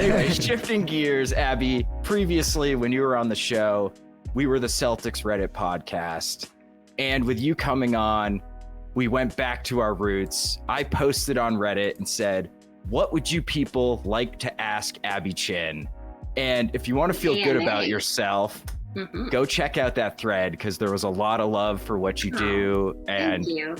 Anyway, shifting gears, Abby, previously when you were on the show, we were the Celtics Reddit podcast. And with you coming on, we went back to our roots. I posted on Reddit and said, what would you people like to ask Abby Chin? And if you want to feel good about yourself, go check out that thread because there was a lot of love for what you do. Thank you.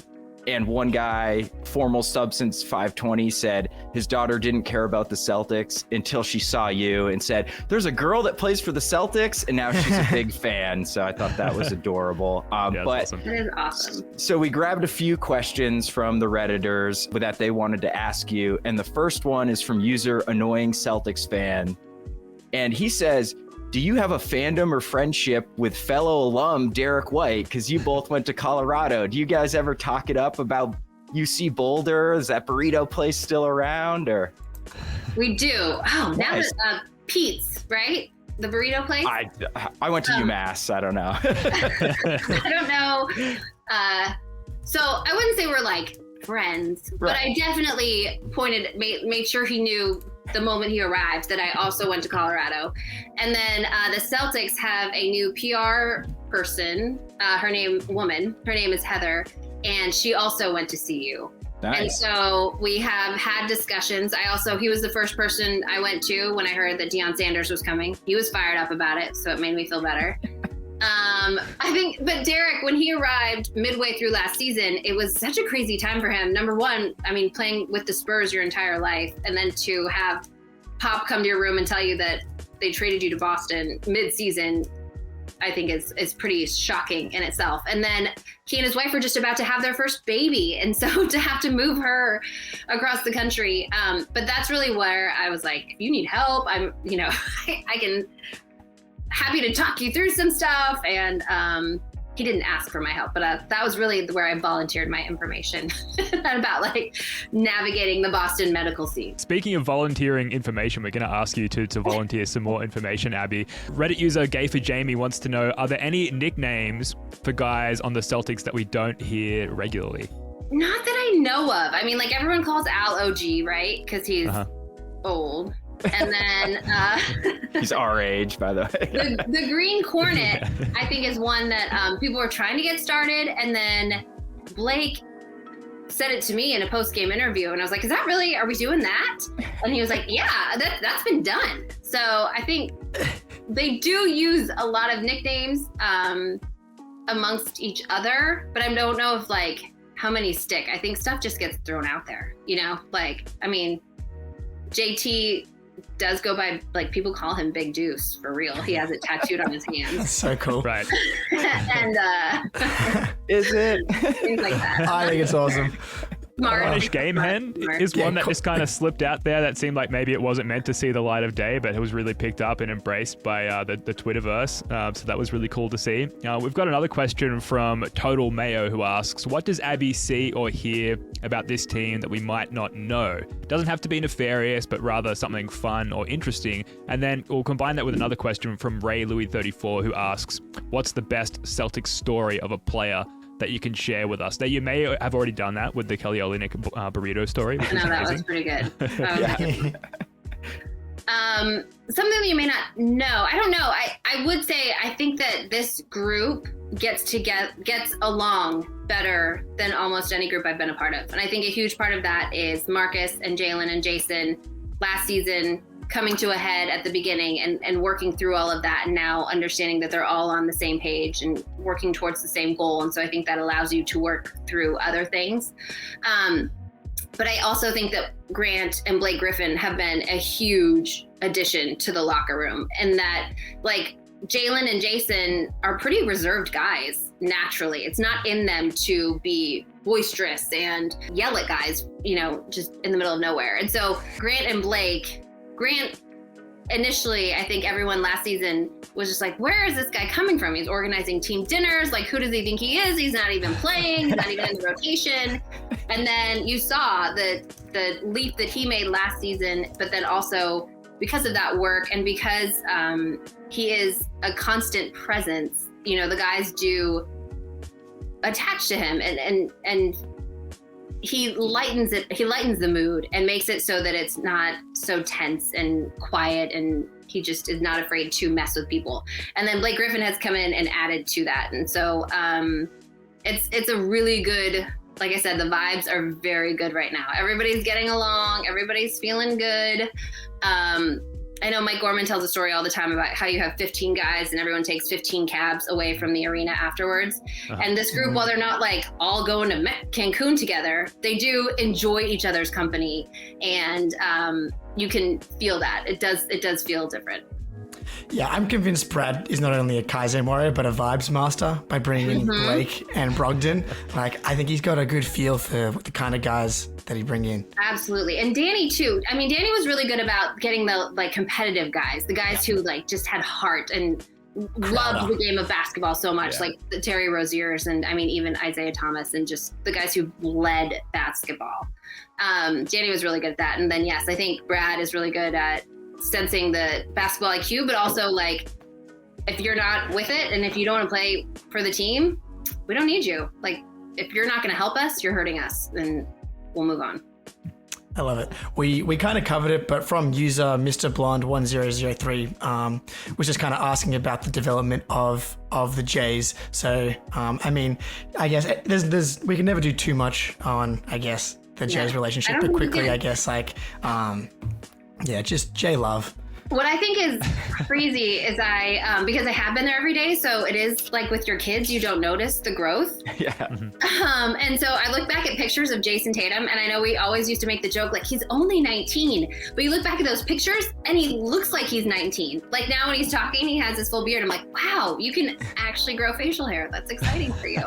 And one guy, Formal Substance 520, said his daughter didn't care about the Celtics until she saw you and said, there's a girl that plays for the Celtics, and now she's a big fan. So I thought that was adorable. But That is awesome. So we grabbed a few questions from the Redditors that they wanted to ask you. And the first one is from user Annoying Celtics Fan. And he says, do you have a fandom or friendship with fellow alum Derek White? Because you both went to Colorado. Do you guys ever talk it up about UC Boulder? Is that burrito place still around? Or We do. Oh, now Nice. that Pete's, right? The burrito place? I went to UMass. I don't know. I don't know. So I wouldn't say we're like friends, but I definitely made sure he knew the moment he arrived that I also went to Colorado. And then the Celtics have a new PR person. Her name is Heather, and she also went to CU. Nice. And so we have had discussions. He was the first person I went to when I heard that Deion Sanders was coming. He was fired up about it, so it made me feel better. But Derek, when he arrived midway through last season, it was such a crazy time for him. Number one, I mean, playing with the Spurs your entire life, and then to have Pop come to your room and tell you that they traded you to Boston mid-season, I think is pretty shocking in itself. And then he and his wife were just about to have their first baby. And so to have to move her across the country. But that's really where I was like, if you need help, I can happy to talk you through some stuff. And he didn't ask for my help, but that was really where I volunteered my information about like navigating the Boston medical scene. Speaking of volunteering information, we're going to ask you to volunteer some more information, Abby. Reddit user Gay for Jamie wants to know, are there any nicknames for guys on the Celtics that we don't hear regularly? Not that I know of. I mean, like everyone calls Al OG, right? Because he's old. And then He's our age, by the way. the Green Cornet, I think, is one that people were trying to get started. And then Blake said it to me in a post-game interview. And I was like, are we doing that? And he was like, yeah, that's been done. So I think they do use a lot of nicknames amongst each other, but I don't know if like how many stick. I think stuff just gets thrown out there, JT does go by, like, people call him Big Deuce for real. He has it tattooed on his hands. That's so cool. Right. And Is it? things like that. I think it's awesome. Smart. Spanish Game Hen is one that just kind of slipped out there that seemed like maybe it wasn't meant to see the light of day, but it was really picked up and embraced by the Twitterverse. So that was really cool to see. We've got another question from Total Mayo who asks, what does Abby see or hear about this team that we might not know? It doesn't have to be nefarious, but rather something fun or interesting. And then we'll combine that with another question from Ray Louis 34 who asks, what's the best Celtics story of a player that you can share with us? Now, you may have already done that with the Kelly Olynyk burrito story, which was that amazing. was pretty good. Something that you may not know. I don't know. I would say I think that this group gets along better than almost any group I've been a part of. And I think a huge part of that is Marcus and Jalen and Jason last season coming to a head at the beginning and working through all of that, and now understanding that they're all on the same page and working towards the same goal. And so I think that allows you to work through other things. But I also think that Grant and Blake Griffin have been a huge addition to the locker room, and that like Jalen and Jason are pretty reserved guys naturally. It's not in them to be boisterous and yell at guys, just in the middle of nowhere. And so Grant initially, I think everyone last season was just like, where is this guy coming from? He's organizing team dinners. Like, who does he think he is? He's not even playing. He's not even in the rotation. And then you saw the leap that he made last season, but then also because of that work and because he is a constant presence, the guys do attach to him and he lightens the mood and makes it so that it's not so tense and quiet, and he just is not afraid to mess with people. And then Blake Griffin has come in and added to that. And so it's a really good, like I said, the vibes are very good right now. Everybody's getting along, everybody's feeling good. I know Mike Gorman tells a story all the time about how you have 15 guys and everyone takes 15 cabs away from the arena afterwards. And this group, while they're not like all going to Cancun together, they do enjoy each other's company. And you can feel that. It does feel different. Yeah, I'm convinced Brad is not only a Kaizen warrior, but a vibes master by bringing in Blake and Brogdon. Like, I think he's got a good feel for the kind of guys that he bring in. Absolutely. And Danny too. I mean, Danny was really good about getting the like competitive guys, the guys who like just had heart and loved the game of basketball so much, like the Terry Roziers and I mean, even Isaiah Thomas and just the guys who led basketball. Danny was really good at that. And then, yes, I think Brad is really good at sensing the basketball IQ, but also like if you're not with it and if you don't want to play for the team, we don't need you. Like if you're not going to help us, you're hurting us, then we'll move on. I love it. We kind of covered it, but from user Mr. Blonde 1003 was just kind of asking about the development of the Jays. So I mean, I guess there's we can never do too much on the Jays relationship, but quickly I guess like just Jay love. What I think is crazy is because I have been there every day, so it is like with your kids, you don't notice the growth. Yeah. And so I look back at pictures of Jason Tatum, and I know we always used to make the joke, like, he's only 19. But you look back at those pictures, and he looks like he's 19. Like, now when he's talking, he has his full beard. I'm like, wow, you can actually grow facial hair. That's exciting for you.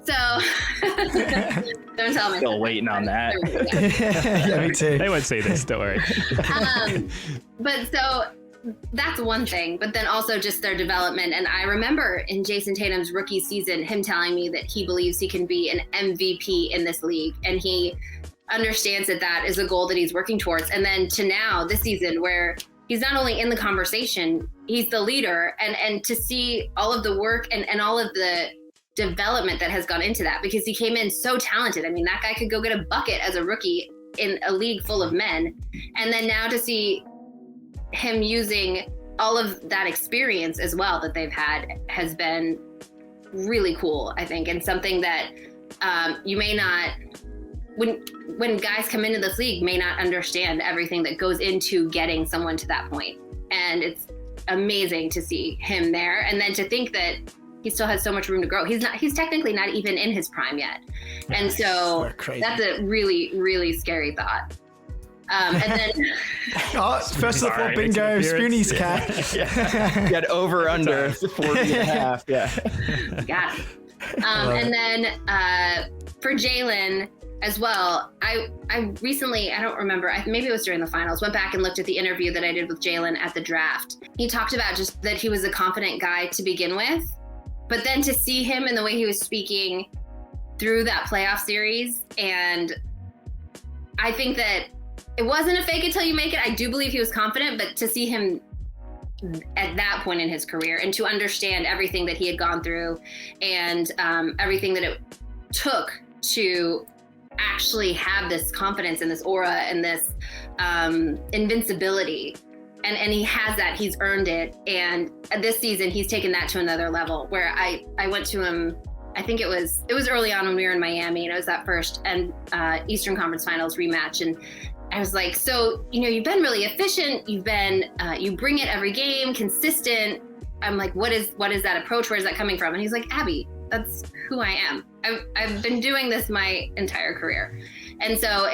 So, don't tell me. Still waiting on that. Yeah, me too. They won't see this, don't worry. But so that's one thing, but then also just their development. And I remember in Jason Tatum's rookie season, him telling me that he believes he can be an MVP in this league. And he understands that that is a goal that he's working towards. And then to now, this season, where he's not only in the conversation, he's the leader. And to see all of the work and all of the development that has gone into that, because he came in so talented. I mean, that guy could go get a bucket as a rookie in a league full of men. And then now to see him using all of that experience as well that they've had has been really cool, I think, and something that you may not, when guys come into this league, may not understand everything that goes into getting someone to that point. And it's amazing to see him there, and then to think that he still has so much room to grow. He's technically not even in his prime yet, and so that's a really, really scary thought. And then first of all, bingo, Spoonie's cat. Get over under 40 and a half. Yeah. Got it. And then for Jalen as well, I recently, I don't remember, maybe it was during the finals, went back and looked at the interview that I did with Jalen at the draft. He talked about just that he was a confident guy to begin with, but then to see him and the way he was speaking through that playoff series, and I think that it wasn't a fake it till you make it. I do believe he was confident, but to see him at that point in his career and to understand everything that he had gone through and everything that it took to actually have this confidence and this aura and this invincibility. And he has that, he's earned it. And this season, he's taken that to another level where I went to him, I think it was early on when we were in Miami, and it was that first and Eastern Conference Finals rematch. And I was like, so, you've been really efficient. You've been, you bring it every game, consistent. I'm like, what is that approach? Where is that coming from? And he's like, Abby, that's who I am. I've been doing this my entire career. And so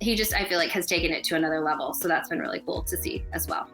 he just, I feel like, has taken it to another level. So that's been really cool to see as well.